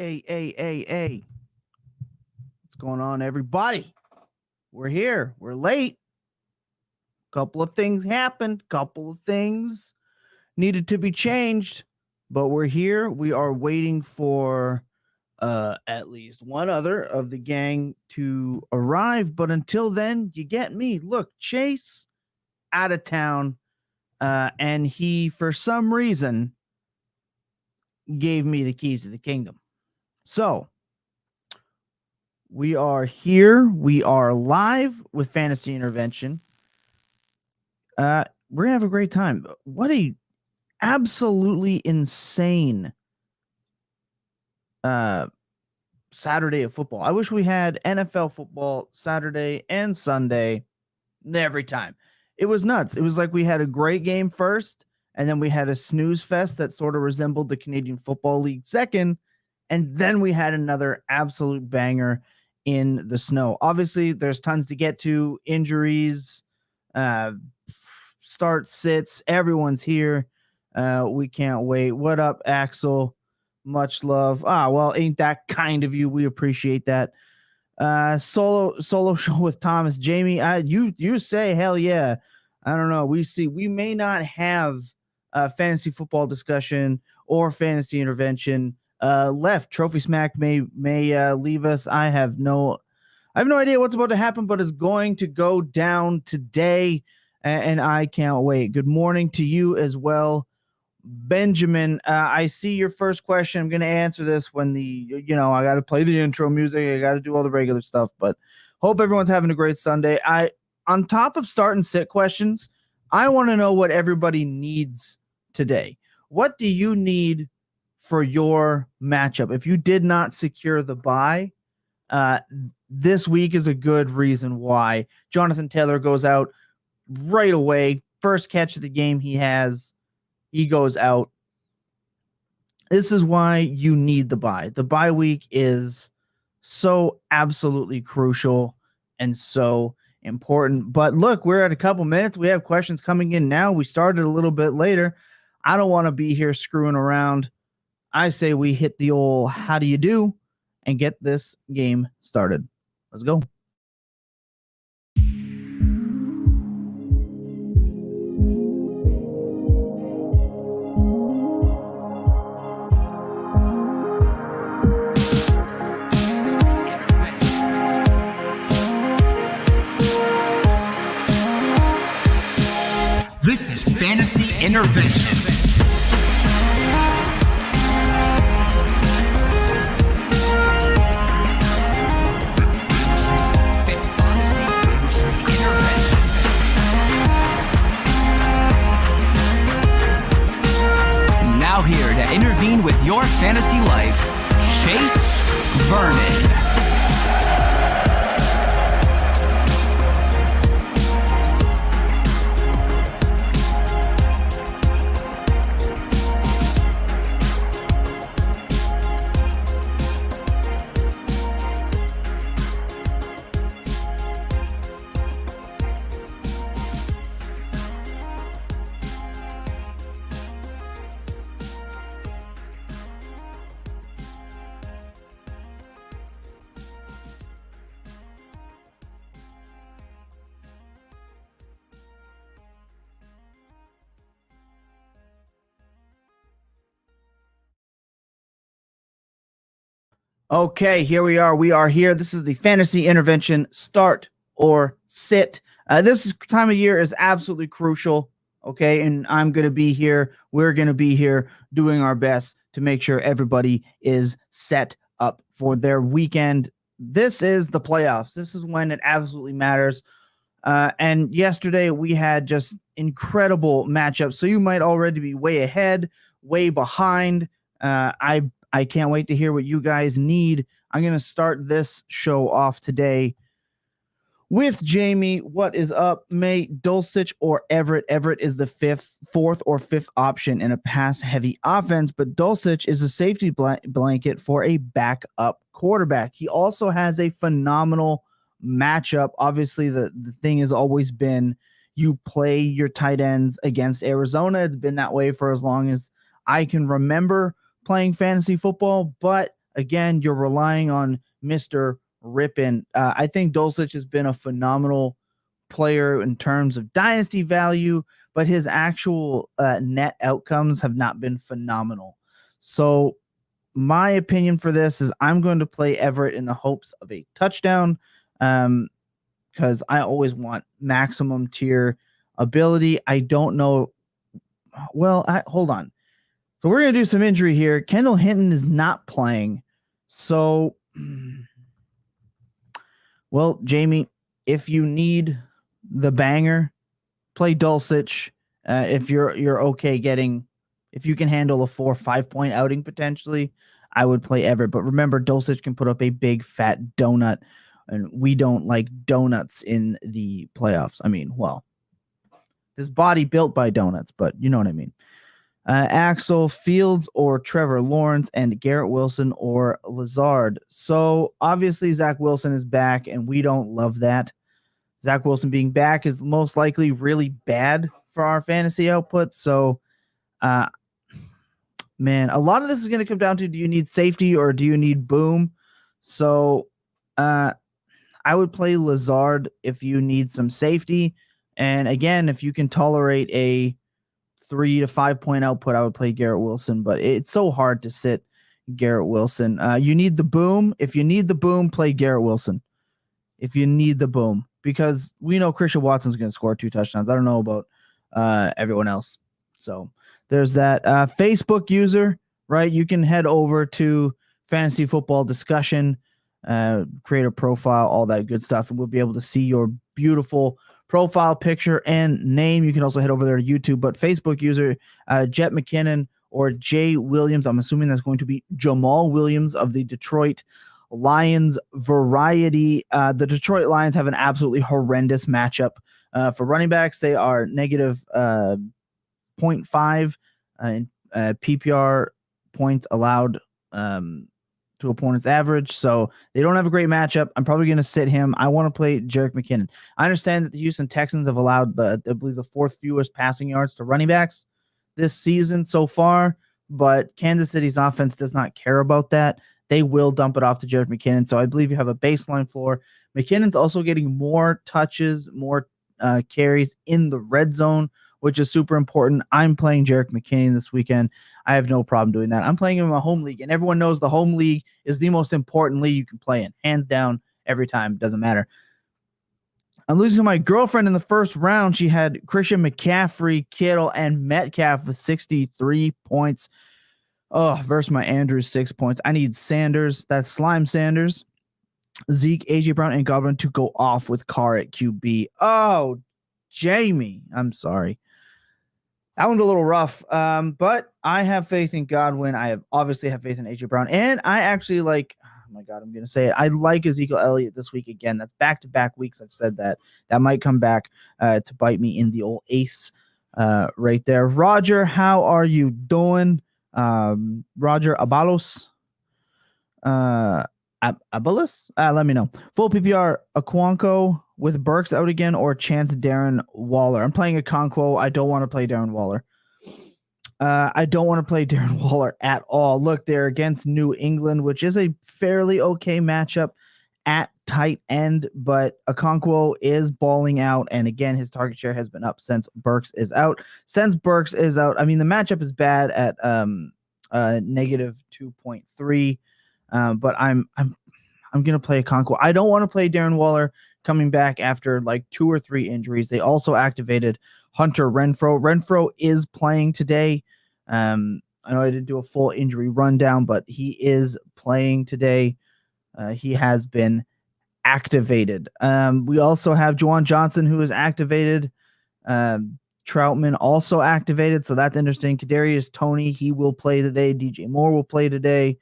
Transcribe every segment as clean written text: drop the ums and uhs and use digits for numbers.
Hey. What's going on, everybody? We're here. We're late. Couple of things happened. Couple of things needed to be changed. But we're here. We are waiting for at least one other of the gang to arrive. But until then, you get me. Look, Chase out of town. And he, for some reason, gave me the keys to the kingdom. So we are here. We are live with Fantasy Intervention. We're gonna have a great time. What a absolutely insane Saturday of football. I wish we had NFL football Saturday and Sunday every time. It was nuts. It was like we had a great game first, and then we had a snooze fest that sort of resembled the Canadian Football League second, and then we had another absolute banger in the snow. Obviously, there's tons to get to. Injuries, start sits. Everyone's here. We can't wait. What up, Axel? Much love. Well, ain't that kind of you? We appreciate that. Solo show with Thomas. Jamie, you say hell yeah. I don't know. We may not have a fantasy football discussion or fantasy intervention left. Trophy Smack may leave us. I have no idea what's about to happen, but it's going to go down today, and I can't wait. Good morning to you as well, Benjamin. I see your first question. I'm going to answer this when I got to play the intro music. I got to do all the regular stuff, but hope everyone's having a great Sunday. On top of start and sit questions, I want to know what everybody needs today. What do you need for your matchup? If you did not secure the bye, this week is a good reason why. Jonathan Taylor goes out right away. First catch of the game he goes out. This is why you need the bye. The bye week is so absolutely crucial and so important. But look, we're at a couple minutes. We have questions coming in now. We started a little bit later. I don't want to be here screwing around. I say we hit the old how do you do and get this game started. Let's go. This is Fantasy Intervention. Now here to intervene with your fantasy life, Chase Vernon. Okay, here we are. We are here. This is the Fantasy Intervention start or sit. This time of year is absolutely crucial, okay? And I'm going to be here. We're going to be here doing our best to make sure everybody is set up for their weekend. This is the playoffs. This is when it absolutely matters. And yesterday we had just incredible matchups. So you might already be way ahead, way behind. I can't wait to hear what you guys need. I'm going to start this show off today with Jamie. What is up, mate? Dulcich or Everett? Everett is the fourth or fifth option in a pass-heavy offense, but Dulcich is a safety blanket for a backup quarterback. He also has a phenomenal matchup. Obviously, the thing has always been you play your tight ends against Arizona. It's been that way for as long as I can remember playing fantasy football, but again, you're relying on Mr. Rippin. I think Dulcich has been a phenomenal player in terms of dynasty value, but his actual net outcomes have not been phenomenal. So my opinion for this is I'm going to play Everett in the hopes of a touchdown, because I always want maximum tier ability. I don't know. Well, hold on. So we're going to do some injury here. Kendall Hinton is not playing. So, well, Jamie, if you need the banger, play Dulcich. If you're okay if you can handle a 4-5 point outing potentially, I would play Everett. But remember, Dulcich can put up a big fat donut, and we don't like donuts in the playoffs. I mean, well, his body built by donuts, but you know what I mean. Axel, Fields or Trevor Lawrence, and Garrett Wilson or Lazard. So obviously Zach Wilson is back, and we don't love that. Zach Wilson being back is most likely really bad for our fantasy output. So, man, a lot of this is going to come down to, do you need safety or do you need boom? So I would play Lazard if you need some safety. And again, if you can tolerate a 3 to 5 point output, I would play Garrett Wilson, but it's so hard to sit Garrett Wilson. You need the boom. If you need the boom, play Garrett Wilson. If you need the boom, because we know Christian Watson's going to score 2 touchdowns. I don't know about everyone else. So there's that. Facebook user, right? You can head over to Fantasy Football Discussion, create a profile, all that good stuff, and we'll be able to see your beautiful profile picture and name. You can also head over there to YouTube, but Facebook user Jet McKinnon or Jay Williams, I'm assuming that's going to be Jamal Williams of the Detroit Lions variety. The Detroit Lions have an absolutely horrendous matchup for running backs. They are negative 0.5 in PPR points allowed to opponent's average. So they don't have a great matchup. I'm probably going to sit him. I want to play Jerick McKinnon. I understand that the Houston Texans have allowed I believe the 4th fewest passing yards to running backs this season so far, but Kansas City's offense does not care about that. They will dump it off to Jerick McKinnon. So I believe you have a baseline floor. McKinnon's also getting more touches, more carries in the red zone, which is super important. I'm playing Jerick McKinnon this weekend. I have no problem doing that. I'm playing him in my home league, and everyone knows the home league is the most important league you can play in. Hands down, every time. Doesn't matter. I'm losing to my girlfriend in the first round. She had Christian McCaffrey, Kittle, and Metcalf with 63 points. Oh, versus my Andrews, 6 points. I need Sanders. That's Slime Sanders, Zeke, AJ Brown, and Godwin to go off with Carr at QB. Oh, Jamie, I'm sorry. That one's a little rough, but I have faith in Godwin. I obviously have faith in AJ Brown, and I actually like, oh my God, I'm going to say it. I like Ezekiel Elliott this week again. That's back-to-back weeks I've said that. That might come back to bite me in the old ace right there. Roger, how are you doing? Roger Abalos. Abalos? Let me know. Full PPR, Okonkwo with Burks out again, or chance Darren Waller. I'm playing Okonkwo. I don't want to play Darren Waller. I don't want to play Darren Waller at all. Look, they're against New England, which is a fairly okay matchup at tight end, but Okonkwo is balling out, and again, his target share has been up since Burks is out. Since Burks is out, I mean, the matchup is bad at negative 2.3, but I'm gonna play Okonkwo. I don't want to play Darren Waller coming back after like 2 or 3 injuries. They also activated Hunter Renfrow. Renfrow is playing today. I know I didn't do a full injury rundown, but he is playing today. He has been activated. We also have Juwan Johnson, who is activated. Troutman also activated, so that's interesting. Kadarius Toney, he will play today. DJ Moore will play today.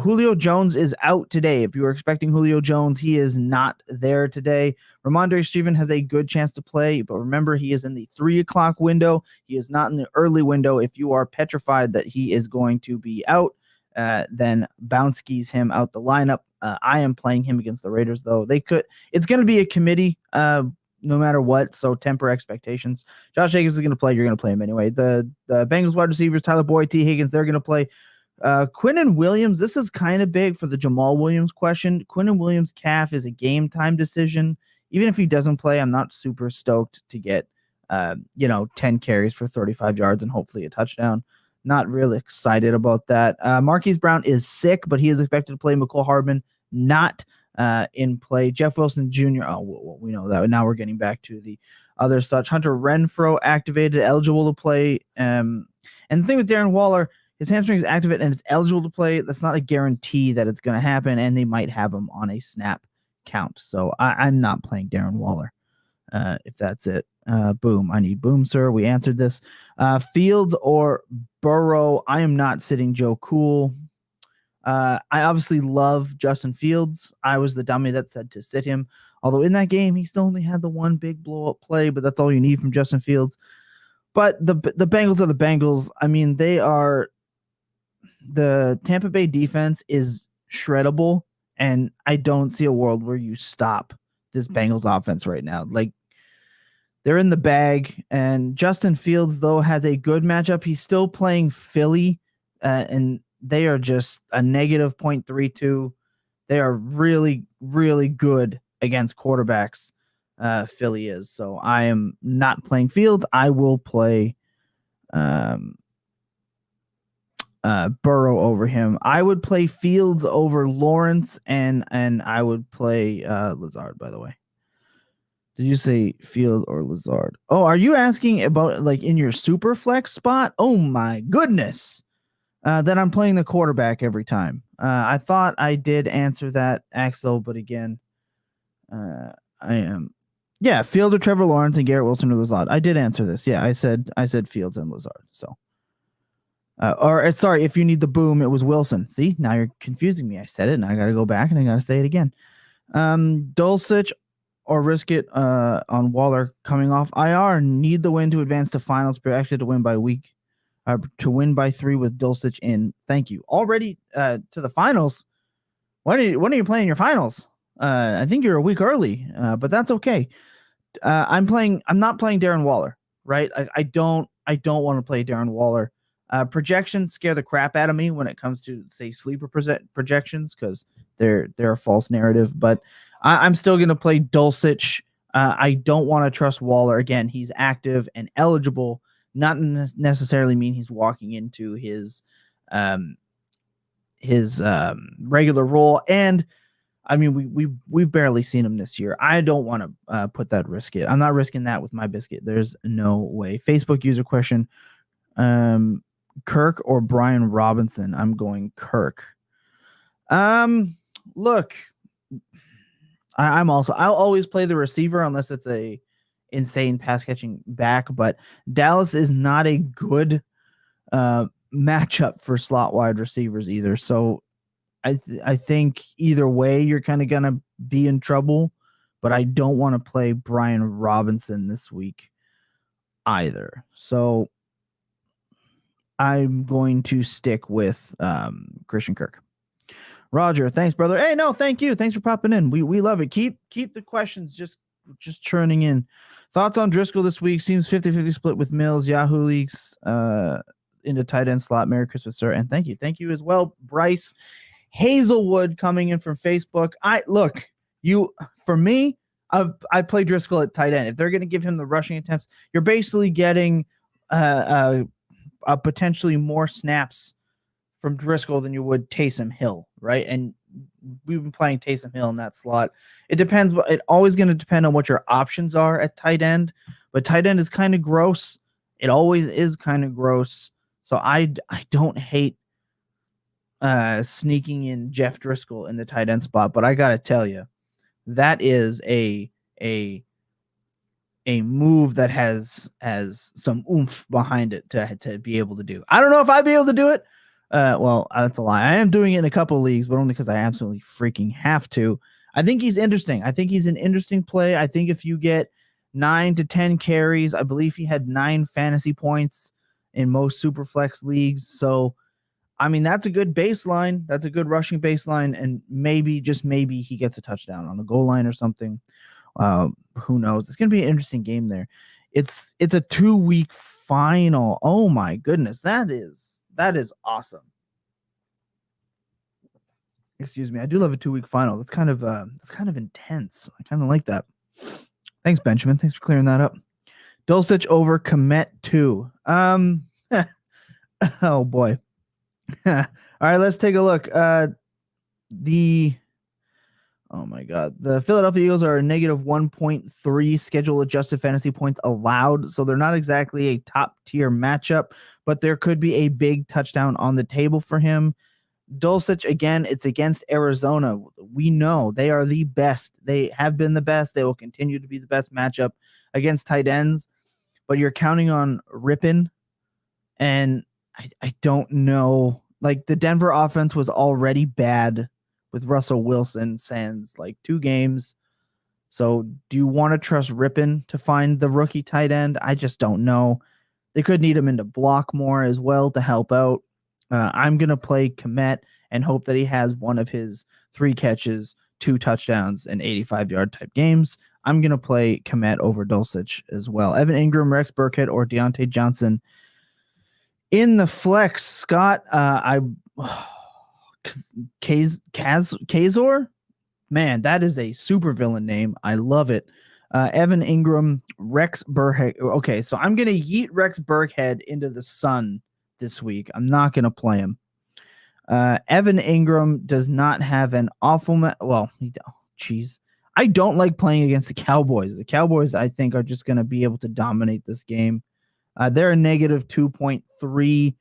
Julio Jones is out today. If you were expecting Julio Jones, he is not there today. Ramondre Stevenson has a good chance to play, but remember, he is in the 3 o'clock window. He is not in the early window. If you are petrified that he is going to be out, then bounce skis him out the lineup. I am playing him against the Raiders, though. It's going to be a committee no matter what, so temper expectations. Josh Jacobs is going to play. You're going to play him anyway. The Bengals wide receivers, Tyler Boyd, T. Higgins, they're going to play. Quinnen Williams, this is kind of big for the Jamal Williams question. Quinnen Williams' calf is a game time decision. Even if he doesn't play, I'm not super stoked to get 10 carries for 35 yards and hopefully a touchdown. Not really excited about that. Marquise Brown is sick, but he is expected to play. McCole Hardman not in play. Jeff Wilson Jr. Oh, well, we know that. Now we're getting back to the other such. Hunter Renfrow activated, eligible to play. And the thing with Darren Waller, his hamstring is activated and it's eligible to play. That's not a guarantee that it's going to happen, and they might have him on a snap count. So I'm not playing Darren Waller if that's it. Boom. I need boom, sir. We answered this. Fields or Burrow. I am not sitting Joe Cool. I obviously love Justin Fields. I was the dummy that said to sit him. Although in that game, he still only had the one big blow-up play, but that's all you need from Justin Fields. But the Bengals are the Bengals. I mean, they are – the Tampa Bay defense is shreddable, and I don't see a world where you stop this Bengals offense right now. Like, they're in the bag, and Justin Fields, though, has a good matchup. He's still playing Philly, and they are just a negative 0.32. They are really, really good against quarterbacks. Philly is. So I am not playing Fields. I will play Burrow over him. I would play Fields over Lawrence, and I would play Lazard, by the way. Did you say Field or Lazard? Oh, are you asking about like in your super flex spot? Oh my goodness. Then I'm playing the quarterback every time. I thought I did answer that, Axel, but again, I am. Yeah, Field or Trevor Lawrence and Garrett Wilson or Lazard. I did answer this. Yeah, I said Fields and Lazard. So, sorry, if you need the boom, it was Wilson. See, now you're confusing me. I said it, and I got to go back and I got to say it again. Dulcich or risk it on Waller coming off IR. Need the win to advance to finals, but actually to win by week. To win by 3 with Dulcich in. Thank you. Already to the finals. When are you playing your finals? I think you're a week early, but that's okay. I'm not playing Darren Waller, right? I don't want to play Darren Waller. Projections scare the crap out of me when it comes to, say, sleeper projections, because they're a false narrative. But I'm still going to play Dulcich. I don't want to trust Waller. Again, he's active and eligible. Not necessarily mean he's walking into his regular role. And I mean, we've barely seen him this year. I don't want to put that risk in. I'm not risking that with my biscuit. There's no way. Facebook user question: Kirk or Brian Robinson? I'm going Kirk. Look, I'll always play the receiver unless it's a insane pass catching back, but Dallas is not a good matchup for slot wide receivers either. So I think either way you're kind of gonna be in trouble, but I don't want to play Brian Robinson this week either. So I'm going to stick with Christian Kirk. Roger, thanks, brother. Hey, no, thank you. Thanks for popping in. We love it. Keep the questions just churning in. Thoughts on Driscoll this week? Seems 50-50 split with Mills. Yahoo leagues into tight end slot. Merry Christmas, sir. And thank you as well, Bryce Hazelwood, coming in from Facebook. I play Driscoll at tight end. If they're going to give him the rushing attempts, you're basically getting a potentially more snaps from Driscoll than you would Taysom Hill, right? And we've been playing Taysom Hill in that slot. It depends. It's always going to depend on what your options are at tight end. But tight end is kind of gross. It always is kind of gross. So I don't hate sneaking in Jeff Driscoll in the tight end spot. But I got to tell you, that is a move that has some oomph behind it to be able to do. I don't know if I'd be able to do it. Well, that's a lie. I am doing it in a couple of leagues, but only because I absolutely freaking have to. I think he's interesting. I think he's an interesting play. I think if you get 9 to 10 carries, I believe he had 9 fantasy points in most Superflex leagues. So, I mean, that's a good baseline. That's a good rushing baseline. And maybe, just maybe, he gets a touchdown on a goal line or something. Who knows? It's going to be an interesting game there. It's a 2-week final. Oh, my goodness. That is awesome. Excuse me. I do love a 2-week final. That's kind of intense. I kind of like that. Thanks, Benjamin. Thanks for clearing that up. Dulcich over Komet 2. Oh boy. All right, let's take a look. Oh my God. The Philadelphia Eagles are a negative 1.3 schedule adjusted fantasy points allowed. So they're not exactly a top tier matchup, but there could be a big touchdown on the table for him. Dulcich, again, it's against Arizona. We know they are the best. They have been the best. They will continue to be the best matchup against tight ends, but you're counting on Rippin, and I don't know. Like, the Denver offense was already bad with Russell Wilson sans like 2 games. So do you want to trust Rippin to find the rookie tight end? I just don't know. They could need him in to block more as well to help out. I'm going to play Komet and hope that he has one of his 3 catches, 2 touchdowns, and 85-yard type games. I'm going to play Komet over Dulcich as well. Evan Ingram, Rex Burkhead, or Deontay Johnson. In the flex, Scott, Kazor? Man, that is a super villain name. I love it. Evan Ingram, Rex Burkhead. Okay, so I'm going to yeet Rex Burkhead into the sun this week. I'm not going to play him. Evan Ingram does not have an awful I don't like playing against the Cowboys. The Cowboys, I think, are just going to be able to dominate this game. They're a negative 2.3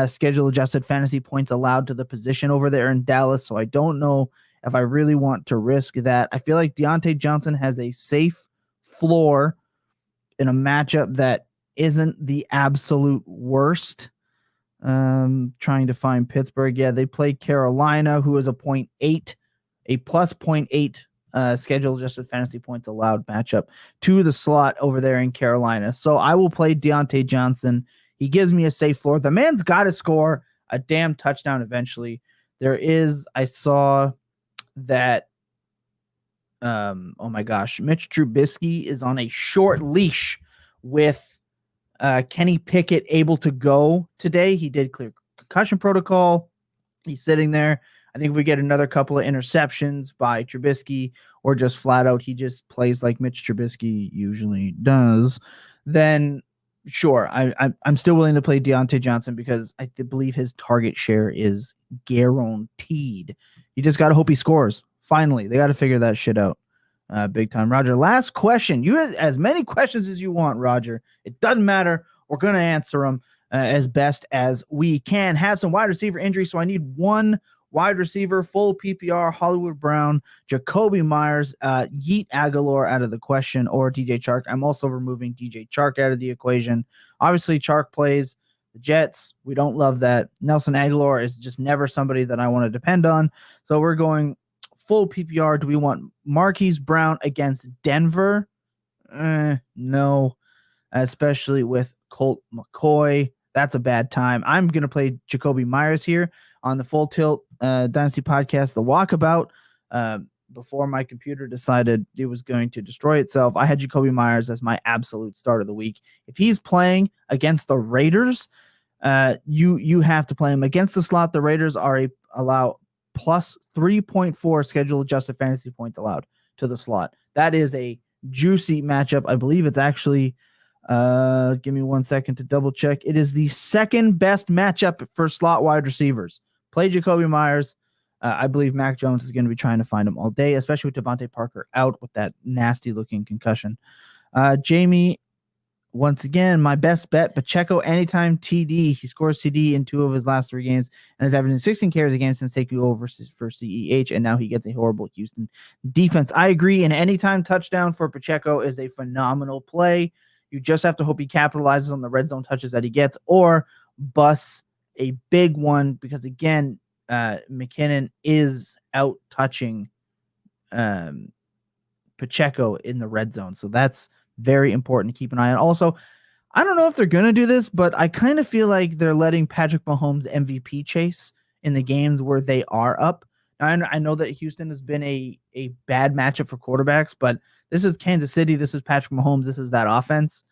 schedule adjusted fantasy points allowed to the position over there in Dallas. So I don't know if I really want to risk that. I feel like Deontay Johnson has a safe floor in a matchup that isn't the absolute worst. Trying to find Pittsburgh. Yeah, they played Carolina, who is a plus 0.8 schedule adjusted fantasy points allowed matchup to the slot over there in Carolina. So I will play Deontay Johnson. He gives me a safe floor. The man's got to score a damn touchdown eventually. I saw that, oh my gosh, Mitch Trubisky is on a short leash with Kenny Pickett able to go today. He did clear concussion protocol. He's sitting there. I think if we get another couple of interceptions by Trubisky, or just flat out he just plays like Mitch Trubisky usually does, then sure, I'm still willing to play Deontay Johnson because I believe his target share is guaranteed. You just got to hope he scores. Finally, they got to figure that shit out. Big time. Roger, last question. You have as many questions as you want, Roger. It doesn't matter. We're going to answer them as best as we can. Have some wide receiver injuries, so I need one wide receiver, full PPR, Hollywood Brown, Jacoby Myers, yeet Aguilar out of the question, or DJ Chark. I'm also removing DJ Chark out of the equation. Obviously, Chark plays the Jets. We don't love that. Nelson Aguilar is just never somebody that I want to depend on. So we're going full PPR. Do we want Marquise Brown against Denver? No, especially with Colt McCoy. That's a bad time. I'm going to play Jacoby Myers here on the Full Tilt Dynasty podcast, The Walkabout. Before my computer decided it was going to destroy itself, I had Jacoby Myers as my absolute start of the week. If he's playing against the Raiders, you have to play him against the slot. The Raiders allow plus 3.4 schedule adjusted fantasy points allowed to the slot. That is a juicy matchup. I believe it's actually, give me 1 second to double check. It is the second best matchup for slot wide receivers. Play Jacoby Myers. I believe Mac Jones is going to be trying to find him all day, especially with Devontae Parker out with that nasty looking concussion. Jamie, once again, my best bet, Pacheco anytime TD. He scores TD in 2 of his last 3 games and is averaging 16 carries a game since taking over for CEH, and now he gets a horrible Houston defense. I agree, an anytime touchdown for Pacheco is a phenomenal play. You just have to hope he capitalizes on the red zone touches that he gets, or busts a big one, because again, McKinnon is out touching Pacheco in the red zone. So that's very important to keep an eye on. Also, I don't know if they're going to do this, but I kind of feel like they're letting Patrick Mahomes MVP chase in the games where they are up. Now, I know that Houston has been a bad matchup for quarterbacks, but this is Kansas City. This is Patrick Mahomes. This is that offense.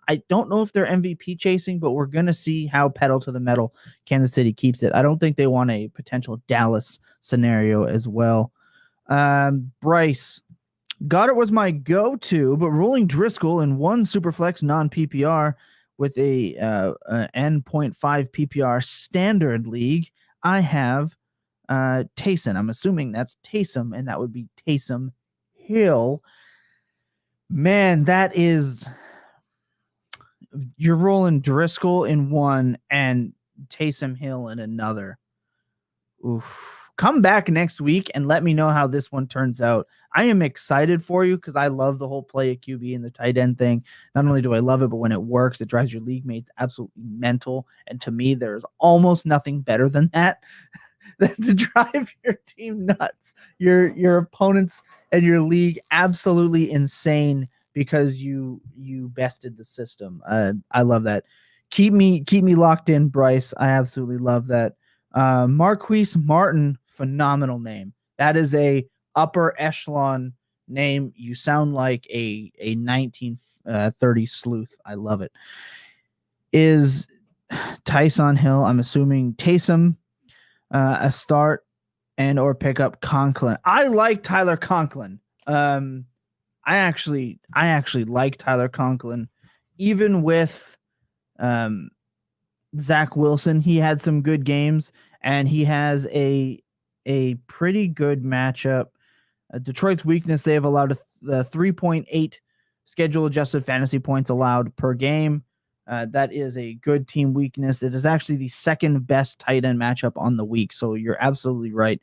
I don't know if they're MVP chasing, but we're going to see how pedal to the metal Kansas City keeps it. I don't think they want a potential Dallas scenario as well. Bryce, Goddard was my go-to, but ruling Driscoll in one Superflex non-PPR with a N.5 PPR standard league, I have Taysom. I'm assuming that's Taysom, and that would be Taysom Hill. Man, that is... You're rolling Driscoll in one and Taysom Hill in another. Oof. Come back next week and let me know how this one turns out. I am excited for you because I love the whole play at QB and the tight end thing. Not only do I love it, but when it works, it drives your league mates absolutely mental. And to me, there's almost nothing better than that than to drive your team nuts, your opponents and your league absolutely insane because you bested the system. I love that. Keep me locked in, Bryce. I absolutely love that. Marquise Martin, phenomenal name. That is a upper echelon name. You sound like a 1930 sleuth. I love it. Is Tyson Hill, I'm assuming Taysom, a start and or pick up Conklin. I like Tyler Conklin. I actually like Tyler Conklin, even with Zach Wilson. He had some good games, and he has a pretty good matchup. Detroit's weakness, they have allowed the 3.8 schedule adjusted fantasy points allowed per game. That is a good team weakness. It is actually the second best tight end matchup on the week. So you're absolutely right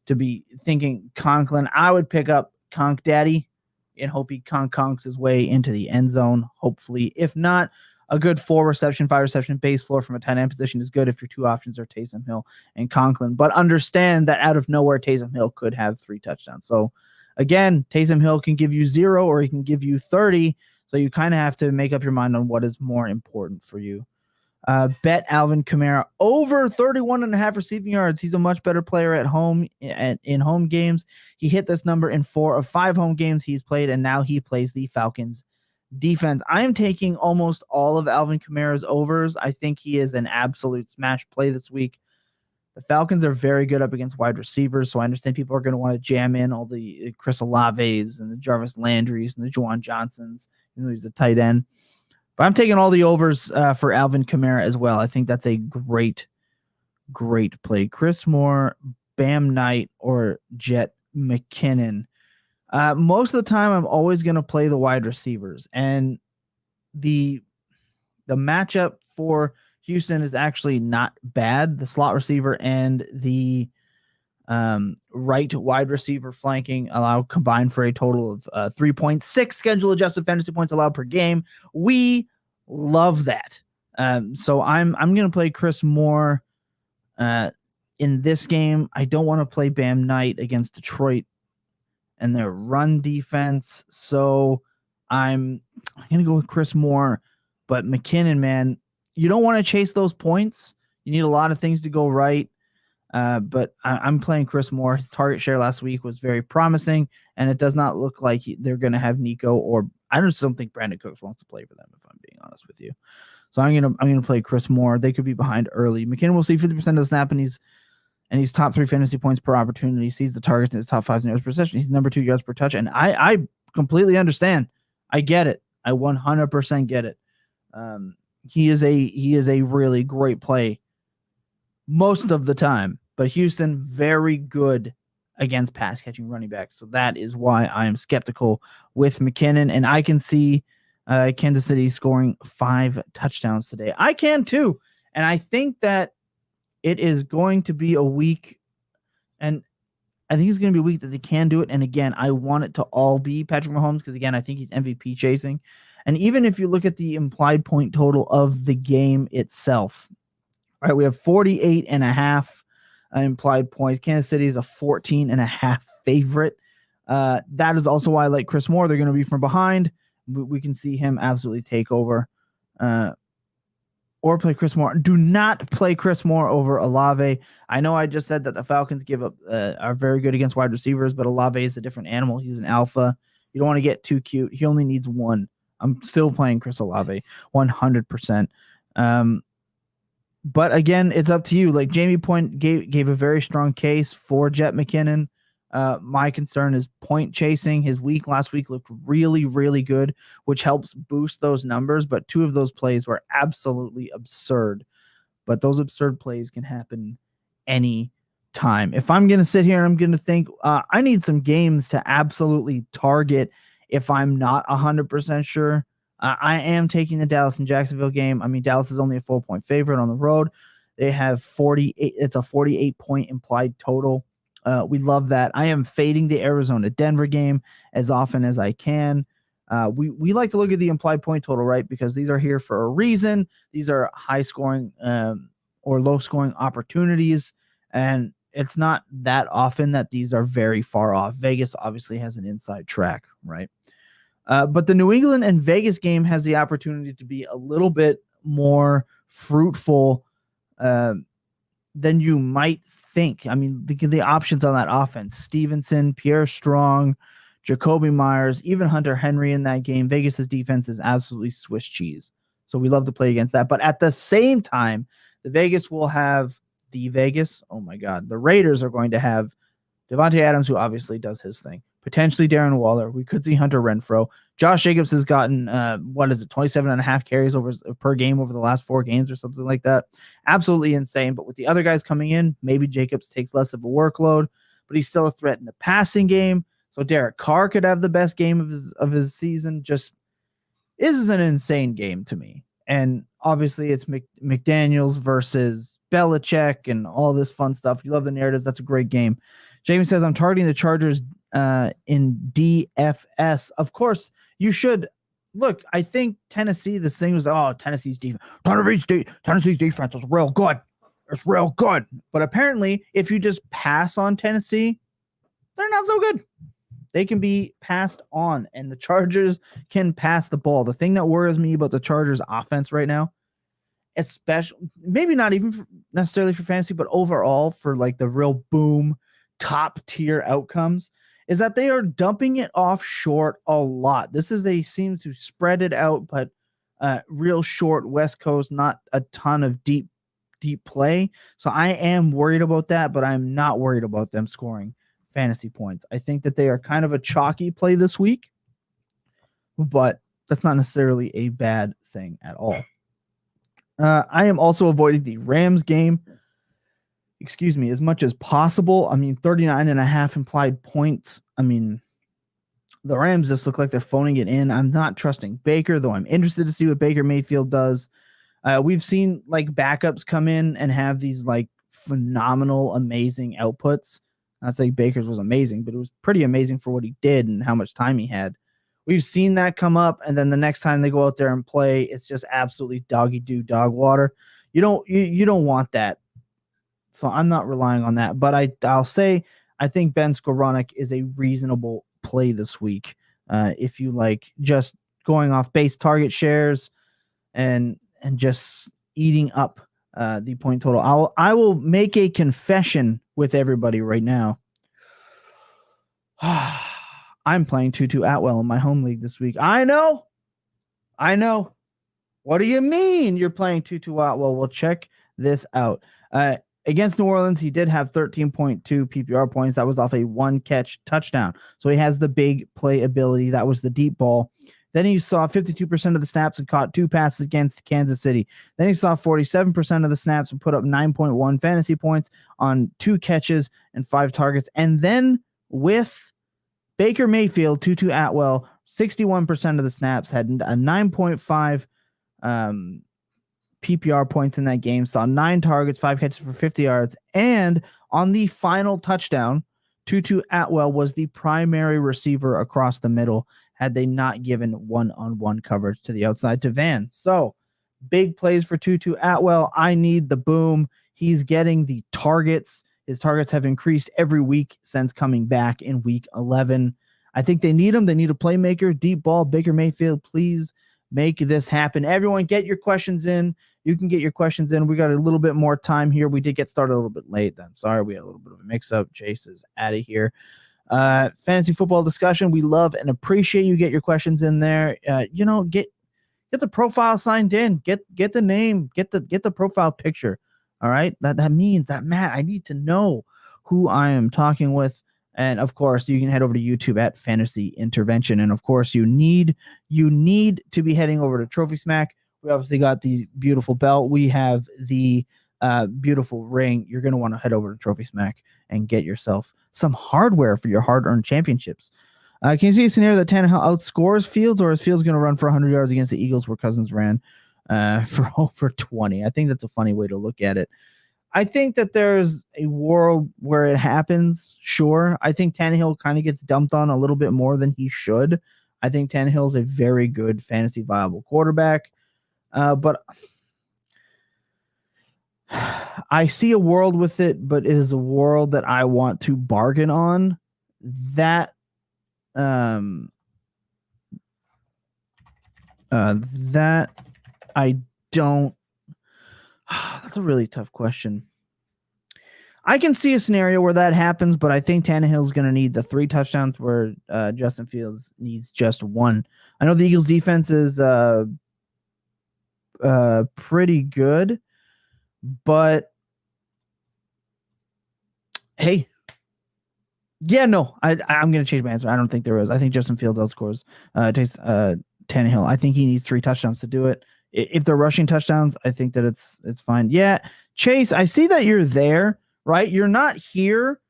to be thinking Conklin. I would pick up Conk Daddy and hope he conks his way into the end zone, hopefully. If not, a good 4-reception, 5-reception base floor from a tight end position is good if your two options are Taysom Hill and Conklin. But understand that out of nowhere, Taysom Hill could have 3 touchdowns. So, again, Taysom Hill can give you 0 or he can give you 30. So you kind of have to make up your mind on what is more important for you. Bet Alvin Kamara over 31.5 receiving yards. He's a much better player at home in home games. He hit this number in 4 of 5 home games he's played, and now he plays the Falcons defense. I am taking almost all of Alvin Kamara's overs. I think he is an absolute smash play this week. The Falcons are very good up against wide receivers, so I understand people are going to want to jam in all the Chris Olaves and the Jarvis Landrys and the Juwan Johnsons. You know, he's the tight end. But I'm taking all the overs for Alvin Kamara as well. I think that's a great play. Chris Moore, Bam Knight, or Jet McKinnon. Most of the time, I'm always going to play the wide receivers. And the matchup for Houston is actually not bad. The slot receiver and the right wide receiver flanking allow combined for a total of 3.6 schedule adjusted fantasy points allowed per game. We love that. So I'm going to play Chris Moore in this game. I don't want to play Bam Knight against Detroit and their run defense. So I'm going to go with Chris Moore. But McKinnon, man, you don't want to chase those points. You need a lot of things to go right. But I'm playing Chris Moore. His target share last week was very promising, and it does not look like they're going to have Nico, or I just don't think Brandon Cooks wants to play for them, if I'm being honest with you. So I'm gonna play Chris Moore. They could be behind early. McKinnon will see 50% of the snap, and he's top 3 fantasy points per opportunity. He sees the targets in his top 5 yards per session. He's number 2 yards per touch, and I completely understand. I get it. I 100% get it. He is a really great play most of the time. But Houston, very good against pass-catching running backs. So that is why I am skeptical with McKinnon. And I can see Kansas City scoring 5 touchdowns today. I can too. And I think that it is going to be a week. And I think it's going to be a week that they can do it. And again, I want it to all be Patrick Mahomes because, again, I think he's MVP chasing. And even if you look at the implied point total of the game itself, all right, we have 48.5 implied points. Kansas City is a 14.5 favorite. That is also why I like Chris Moore. They're going to be from behind. We can see him absolutely take over. Or play Chris Moore. Do not play Chris Moore over Olave. I know I just said that the Falcons are very good against wide receivers, but Olave is a different animal. He's an alpha. You don't want to get too cute. He only needs 1. I'm still playing Chris Olave 100%. But again, it's up to you. Like Jamie Point gave a very strong case for Jet McKinnon. My concern is point chasing. His week last week looked really, really good, which helps boost those numbers. But 2 of those plays were absolutely absurd. But those absurd plays can happen any time. If I'm going to sit here and I'm going to think, I need some games to absolutely target if I'm not 100% sure. I am taking the Dallas and Jacksonville game. I mean, Dallas is only a 4-point favorite on the road. They have 48. It's a 48-point implied total. We love that. I am fading the Arizona-Denver game as often as I can. We like to look at the implied point total, right? Because these are here for a reason. These are high-scoring or low-scoring opportunities, and it's not that often that these are very far off. Vegas obviously has an inside track, right? But the New England and Vegas game has the opportunity to be a little bit more fruitful than you might think. I mean, the options on that offense: Stevenson, Pierre Strong, Jacoby Myers, even Hunter Henry in that game. Vegas's defense is absolutely Swiss cheese. So we love to play against that. But at the same time, the Vegas will have the Vegas. Oh my God. The Raiders are going to have Devontae Adams, who obviously does his thing. Potentially Darren Waller. We could see Hunter Renfrow. Josh Jacobs has gotten, 27.5 carries per game over the last 4 games or something like that. Absolutely insane. But with the other guys coming in, maybe Jacobs takes less of a workload, but he's still a threat in the passing game. So Derek Carr could have the best game of his season. Just, this is an insane game to me. And obviously it's McDaniels versus Belichick and all this fun stuff. You love the narratives. That's a great game. Jamie says, I'm targeting the Chargers in DFS. Of course, you should. Look, I think Tennessee, this thing was, Tennessee's defense. Tennessee's defense is real good. It's real good. But apparently, if you just pass on Tennessee, they're not so good. They can be passed on, and the Chargers can pass the ball. The thing that worries me about the Chargers offense right now, especially, maybe not even necessarily for fantasy, but overall for like the real boom, top tier outcomes, is that they are dumping it off short a lot. They seem to spread it out, but real short West Coast, not a ton of deep play. So I am worried about that, but I'm not worried about them scoring fantasy points. I think that they are kind of a chalky play this week, but that's not necessarily a bad thing at all. I am also avoiding the Rams game, as much as possible. I mean, 39.5 implied points. I mean, the Rams just look like they're phoning it in. I'm not trusting Baker, though I'm interested to see what Baker Mayfield does. We've seen like backups come in and have these like phenomenal, amazing outputs. Not saying Baker's was amazing, but it was pretty amazing for what he did and how much time he had. We've seen that come up, and then the next time they go out there and play, it's just absolutely doggy-doo dog water. You don't want that. So I'm not relying on that. But I'll say I think Ben Skowronek is a reasonable play this week. If you like just going off base target shares and just eating up the point total. I will make a confession with everybody right now. I'm playing Tutu Atwell in my home league this week. I know. What do you mean you're playing Tutu Atwell? Well, check this out. Against New Orleans, he did have 13.2 PPR points. That was off a 1-catch touchdown. So he has the big play ability. That was the deep ball. Then he saw 52% of the snaps and caught 2 passes against Kansas City. Then he saw 47% of the snaps and put up 9.1 fantasy points on 2 catches and 5 targets. And then with Baker Mayfield, Tutu Atwell, 61% of the snaps, had a 9.5 PPR points in that game, saw 9 targets, 5 catches for 50 yards. And on the final touchdown, Tutu Atwell was the primary receiver across the middle had they not given one-on-one coverage to the outside to Van. So big plays for Tutu Atwell. I need the boom. He's getting the targets. His targets have increased every week since coming back in week 11. I think they need him. They need a playmaker, deep ball. Baker Mayfield, please make this happen. Everyone, get your questions in. You can get your questions in. We got a little bit more time here. We did get started a little bit late. I'm sorry. We had a little bit of a mix-up. Chase is out of here. Fantasy football discussion. We love and appreciate you. Get your questions in there. Get the profile signed in. Get the name. Get the profile picture. All right. That means that, Matt, I need to know who I am talking with. And of course, you can head over to YouTube at Fantasy Intervention. And of course, you need to be heading over to Trophy Smack. We obviously got the beautiful belt. We have the beautiful ring. You're going to want to head over to Trophy Smack and get yourself some hardware for your hard-earned championships. Can you see a scenario that Tannehill outscores Fields, or is Fields going to run for 100 yards against the Eagles where Cousins ran for over 20? I think that's a funny way to look at it. I think that there's a world where it happens, sure. I think Tannehill kind of gets dumped on a little bit more than he should. I think Tannehill's a very good fantasy viable quarterback. But I see a world with it, but it is a world that I want to bargain on. That I don't. That's a really tough question. I can see a scenario where that happens, but I think Tannehill's going to need the 3 touchdowns where Justin Fields needs just 1. I know the Eagles defense is pretty good, but hey, yeah, no, I'm going to change my answer. I don't think there is. I think Justin Fields outscores Tannehill. I think he needs 3 touchdowns to do it. If they're rushing touchdowns, I think that it's fine. Yeah, Chase, I see that you're there, right? You're not here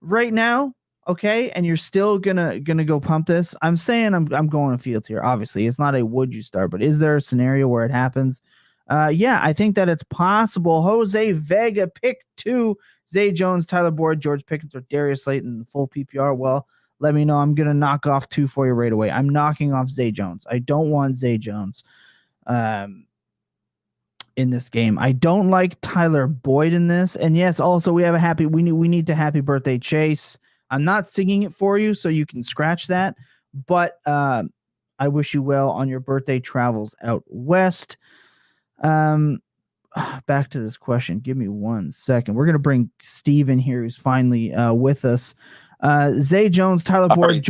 right now, okay? And you're still gonna go pump this. I'm saying I'm going to Fields here. Obviously, it's not a would you start, but is there a scenario where it happens? Yeah, I think that it's possible. Jose Vega, pick 2. Zay Jones, Tyler Boyd, George Pickens, or Darius Slayton, full PPR. Well, let me know. I'm gonna knock off 2 for you right away. I'm knocking off Zay Jones. I don't want Zay Jones in this game. I don't like Tyler Boyd in this. And yes, also we have we need to happy birthday Chase. I'm not singing it for you, so you can scratch that. But I wish you well on your birthday travels out west. Back to this question. Give me 1 second. We're gonna bring Steve in here, who's finally with us. Zay Jones, Tyler Boyd,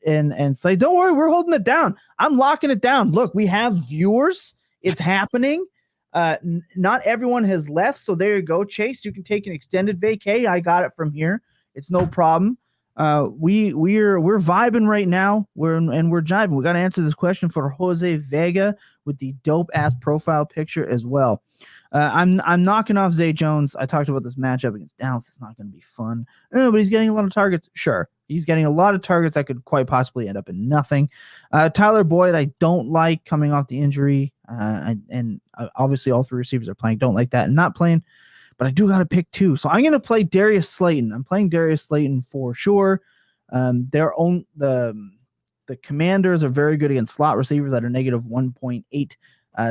and say, don't worry, we're holding it down. I'm locking it down. Look, we have viewers. It's happening. Not everyone has left, so there you go, Chase. You can take an extended vacay. I got it from here. It's no problem. We're vibing right now. We're jiving. We got to answer this question for Jose Vega with the dope ass profile picture as well. I'm knocking off Zay Jones. I talked about this matchup against Dallas. It's not going to be fun. But he's getting a lot of targets. Sure, he's getting a lot of targets that could quite possibly end up in nothing. Tyler Boyd, I don't like coming off the injury, and obviously all 3 receivers are playing. Don't like that and not playing. But I do got to pick 2. So I'm going to play Darius Slayton. I'm playing Darius Slayton for sure. The Commanders are very good against slot receivers that are negative 1.8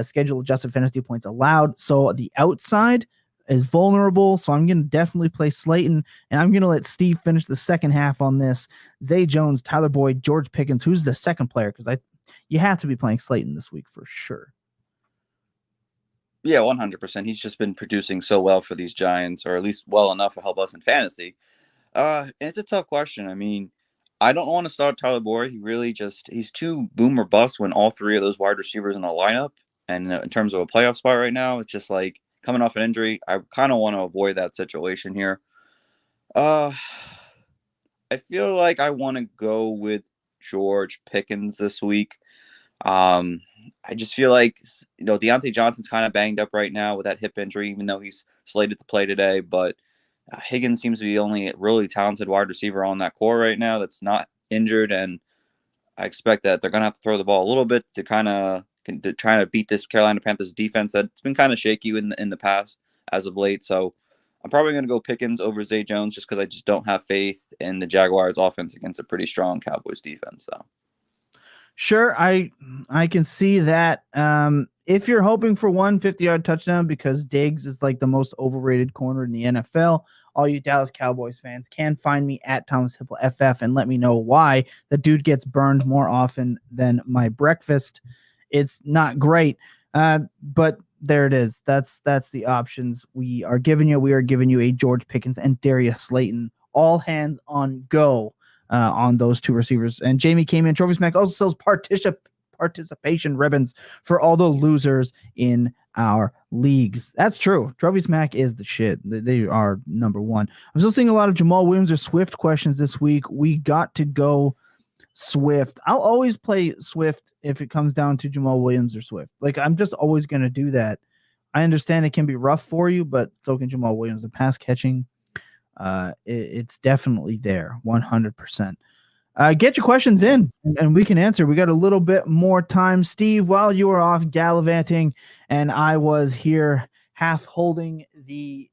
schedule adjusted fantasy points allowed. So the outside is vulnerable. So I'm going to definitely play Slayton, and I'm going to let Steve finish the second half on this. Zay Jones, Tyler Boyd, George Pickens. Who's the second player? Because you have to be playing Slayton this week for sure. Yeah, 100%. He's just been producing so well for these Giants, or at least well enough to help us in fantasy. And it's a tough question. I mean, I don't want to start Tyler Boyd. He's too boom or bust when all 3 of those wide receivers in the lineup. And in terms of a playoff spot right now, it's just like coming off an injury. I kind of want to avoid that situation here. I feel like I want to go with George Pickens this week. I just feel like, Deontay Johnson's kind of banged up right now with that hip injury, even though he's slated to play today. But Higgins seems to be the only really talented wide receiver on that core right now that's not injured. And I expect that they're going to have to throw the ball a little bit to try to beat this Carolina Panthers defense that's been kind of shaky in the past as of late. So I'm probably going to go Pickens over Zay Jones just because I just don't have faith in the Jaguars offense against a pretty strong Cowboys defense. So. Sure, I can see that. If you're hoping for 150-yard touchdown because Diggs is like the most overrated corner in the NFL, all you Dallas Cowboys fans can find me at Thomas Hipple FF and let me know why the dude gets burned more often than my breakfast. It's not great, but there it is. That's the options we are giving you. We are giving you a George Pickens and Darius Slayton all hands on go on those two receivers. And Jamie came in. Trophy Smack also sells participation ribbons for all the losers in our leagues. That's true. Trophy Smack is the shit. They are number one. I'm still seeing a lot of Jamal Williams or Swift questions this week. We got to go Swift. I'll always play Swift if it comes down to Jamal Williams or Swift. Like, I'm just always going to do that. I understand it can be rough for you, but so can Jamal Williams. The pass catching, it's definitely there, 100%. Get your questions in, and we can answer. We got a little bit more time. Steve, while you were off gallivanting and I was here half holding the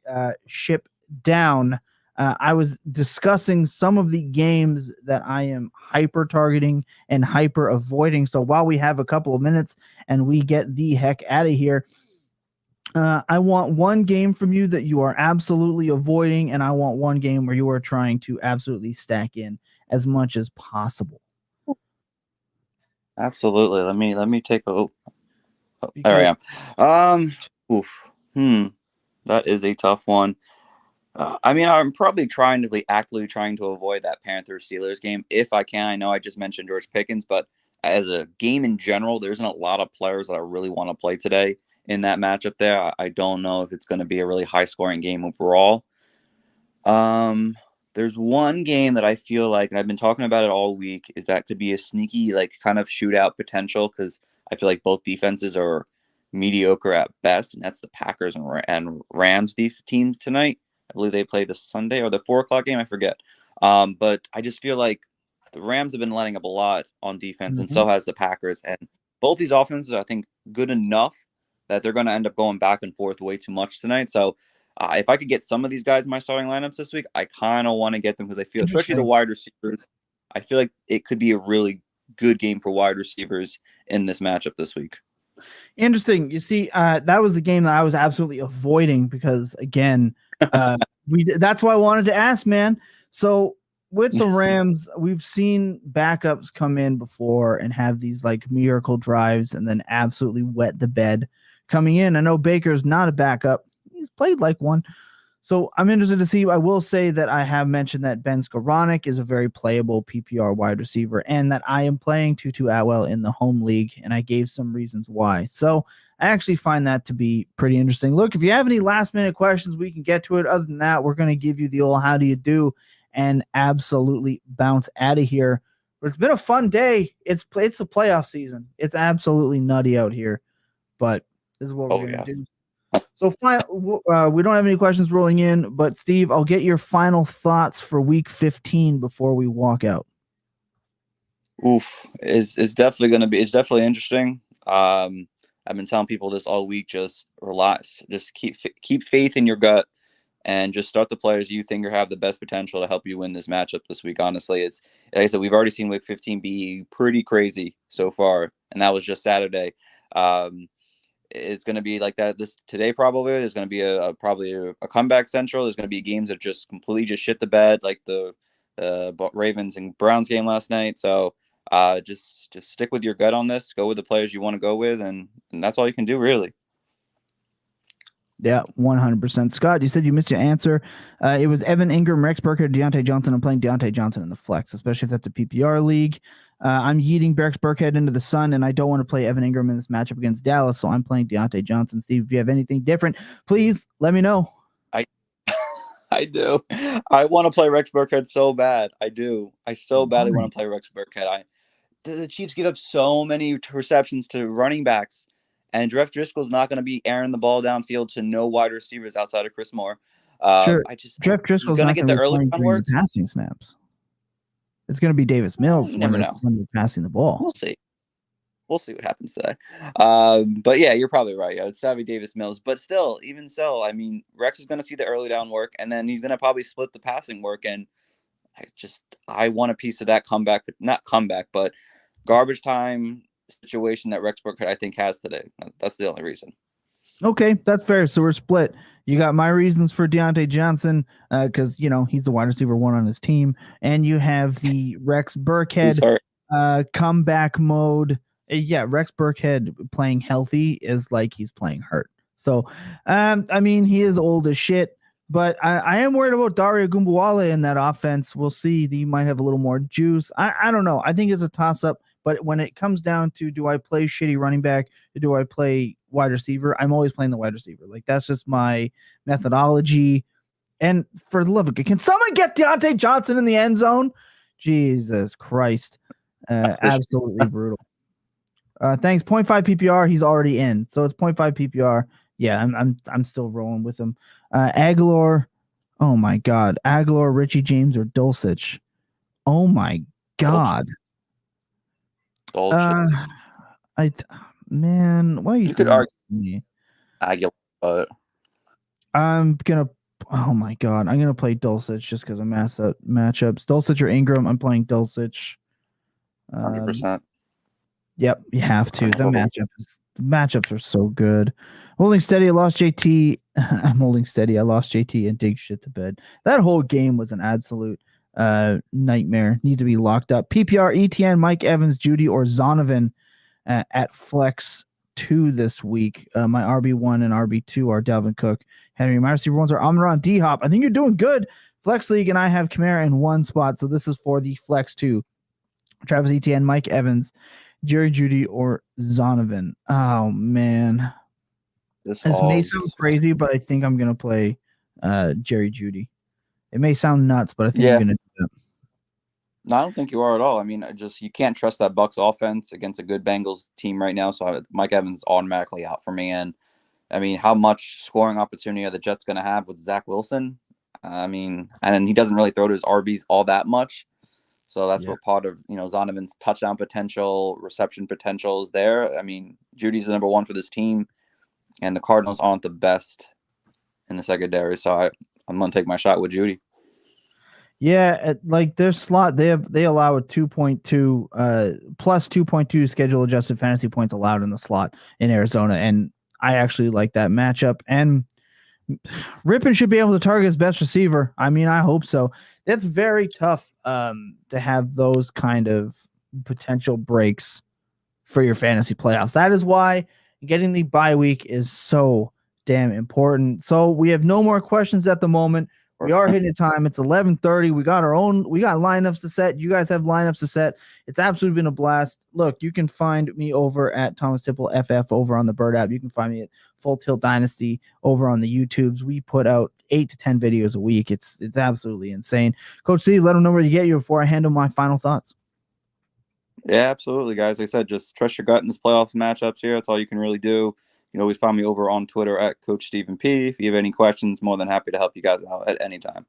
ship down, I was discussing some of the games that I am hyper targeting and hyper avoiding. So while we have a couple of minutes and we get the heck out of here, I want one game from you that you are absolutely avoiding, and I want one game where you are trying to absolutely stack in as much as possible. Absolutely. Let me take a. There I am. That is a tough one. I mean, I'm probably actively trying to avoid that Panthers Steelers game if I can. I know I just mentioned George Pickens, but as a game in general, there isn't a lot of players that I really want to play today in that matchup there. I don't know if it's going to be a really high scoring game overall. There's one game that I feel like, and I've been talking about it all week, is that could be a sneaky, like, kind of shootout potential, because I feel like both defenses are mediocre at best, and that's the Packers and Rams teams tonight. I believe they play the Sunday or the 4:00 game. I forget. But I just feel like the Rams have been letting up a lot on defense, and so has the Packers. And both these offenses are, I think, good enough that they're going to end up going back and forth way too much tonight. So if I could get some of these guys in my starting lineups this week, I kind of want to get them because I feel, especially the wide receivers, I feel like it could be a really good game for wide receivers in this matchup this week. Interesting. You see, that was the game that I was absolutely avoiding because, again, that's why I wanted to ask, man. So with the Rams, we've seen backups come in before and have these like miracle drives and then absolutely wet the bed coming in. I know Baker's not a backup. He's played like one. So I'm interested to see. I will say that I have mentioned that Ben Skoranek is a very playable PPR wide receiver and that I am playing Tutu Atwell in the home league, and I gave some reasons why. So I actually find that to be pretty interesting. Look, if you have any last-minute questions, we can get to it. Other than that, we're going to give you the old how do you do and absolutely bounce out of here. But it's been a fun day. It's the playoff season. It's absolutely nutty out here, but this is what we're going to do. So we don't have any questions rolling in, but Steve, I'll get your final thoughts for week 15 before we walk out. It's definitely interesting. I've been telling people this all week. Just relax, just keep faith in your gut, and just start the players you think have the best potential to help you win this matchup this week. Honestly, it's like I said, we've already seen week 15 be pretty crazy so far, and that was just Saturday. It's going to be like that today. Probably there's going to be probably a comeback central. There's going to be games that just completely just shit the bed, like the Ravens and Browns game last night. So just stick with your gut on this. Go with the players you want to go with, and that's all you can do, really. Yeah, 100%. Scott, you said you missed your answer. It was Evan Ingram, Rex Burkhead, Deontay Johnson. I'm playing Deontay Johnson in the flex, especially if that's a PPR league. I'm yeeting Rex Burkhead into the sun, and I don't want to play Evan Ingram in this matchup against Dallas, so I'm playing Deontay Johnson. Steve, if you have anything different, please let me know. I do. I want to play Rex Burkhead so bad. I do. I so badly want to play Rex Burkhead. The Chiefs give up so many receptions to running backs, and Jeff Driscoll's not going to be airing the ball downfield to no wide receivers outside of Chris Moore. Sure. Jeff Driscoll's going to get the early work. Passing snaps. It's going to be Davis Mills. You never know. When they're passing the ball. We'll see. We'll see what happens today. But yeah, you're probably right. It's Savvy Davis Mills. But still, even so, I mean, Rex is going to see the early down work, and then he's going to probably split the passing work. And I want a piece of that but garbage time situation that Rex Burkhead, I think, has today. That's the only reason. Okay, that's fair. So we're split. You got my reasons for Deontay Johnson because, he's the wide receiver one on his team. And you have the Rex Burkhead comeback mode. Yeah, Rex Burkhead playing healthy is like he's playing hurt. So, I mean, he is old as shit, But I am worried about Dario Gumbuwale in that offense. We'll see. He might have a little more juice. I don't know. I think it's a toss-up. But when it comes down to do I play shitty running back or do I play wide receiver, I'm always playing the wide receiver. Like, that's just my methodology. And for the love of God, can someone get Deontay Johnson in the end zone? Jesus Christ. Absolutely brutal. Thanks. 0.5 PPR. He's already in. So it's 0.5 PPR. Yeah, I'm still rolling with him. Aguilar. Oh my God. Aguilar, Richie James, or Dulcich. Oh my God. Man, why are you could argue me? Aguilar, but I'm gonna play Dulcich just because of matchups. Dulcich or Ingram, I'm playing Dulcich. 100%. Yep, you have to. The matchups are so good. Holding steady, I lost JT. I'm holding steady. I lost JT and dig shit to bed. That whole game was an absolute nightmare. Need to be locked up. PPR, ETN, Mike Evans, Judy, or Zonovan at Flex 2 this week. My RB1 and RB2 are Dalvin Cook. Henry, my receiver ones are Amon D-Hop. I think you're doing good. Flex League and I have Kamara in one spot, so this is for the Flex 2. Travis Etienne, Mike Evans, Jerry Judy, or Zonovan. Oh, man. This may sound crazy, but I think I'm going to play Jerry Judy. It may sound nuts, but I think I'm going to do that. No, I don't think you are at all. I mean, you can't trust that Bucs offense against a good Bengals team right now. So Mike Evans is automatically out for me. And I mean, how much scoring opportunity are the Jets going to have with Zach Wilson? I mean, and he doesn't really throw to his RBs all that much. So that's what part of, Zonovan's touchdown potential, reception potential is there. I mean, Judy's the number one for this team, and the Cardinals aren't the best in the secondary. So I'm going to take my shot with Judy. Yeah, like their slot, they allow a 2.2 plus 2.2 schedule adjusted fantasy points allowed in the slot in Arizona, and I actually like that matchup. And Rippon should be able to target his best receiver. I mean, I hope so. It's very tough to have those kind of potential breaks for your fantasy playoffs. That is why getting the bye week is so damn important. So we have no more questions at the moment. We are hitting time. It's 11:30. We got lineups to set. You guys have lineups to set. It's absolutely been a blast. Look, you can find me over at Thomas Tipple FF over on the Bird app. You can find me at Full Tilt Dynasty over on the YouTubes. We put out 8 to 10 videos a week. It's absolutely insane. Coach C, let them know where you get you before I handle my final thoughts. Yeah, absolutely, guys. Like I said, just trust your gut in this playoffs matchups here. That's all you can really do. You can always find me over on Twitter at Coach Stephen P. If you have any questions, more than happy to help you guys out at any time.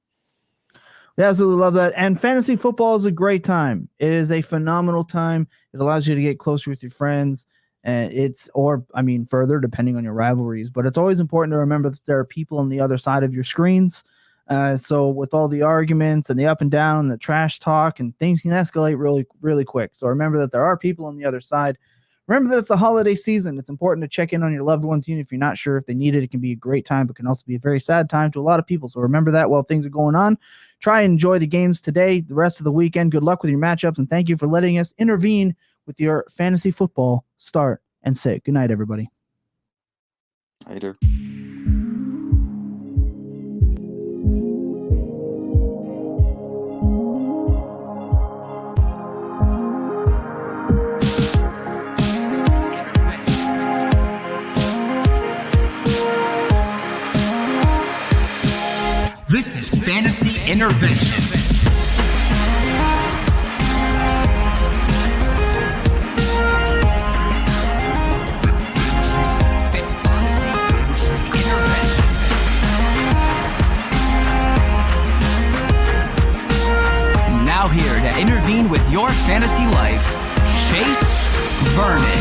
We absolutely love that. And fantasy football is a great time. It is a phenomenal time. It allows you to get closer with your friends. And further, depending on your rivalries. But it's always important to remember that there are people on the other side of your screens. So with all the arguments and the up and down and the trash talk, and things can escalate really, really quick. So remember that there are people on the other side. Remember that it's the holiday season. It's important to check in on your loved ones. Even if you're not sure if they need it, it can be a great time, but can also be a very sad time to a lot of people. So remember that while things are going on. Try and enjoy the games today, the rest of the weekend. Good luck with your matchups, and thank you for letting us intervene with your fantasy football start and sit. Good night, everybody. Later. This is Fantasy Intervention. Now here to intervene with your fantasy life, Chase Vernon.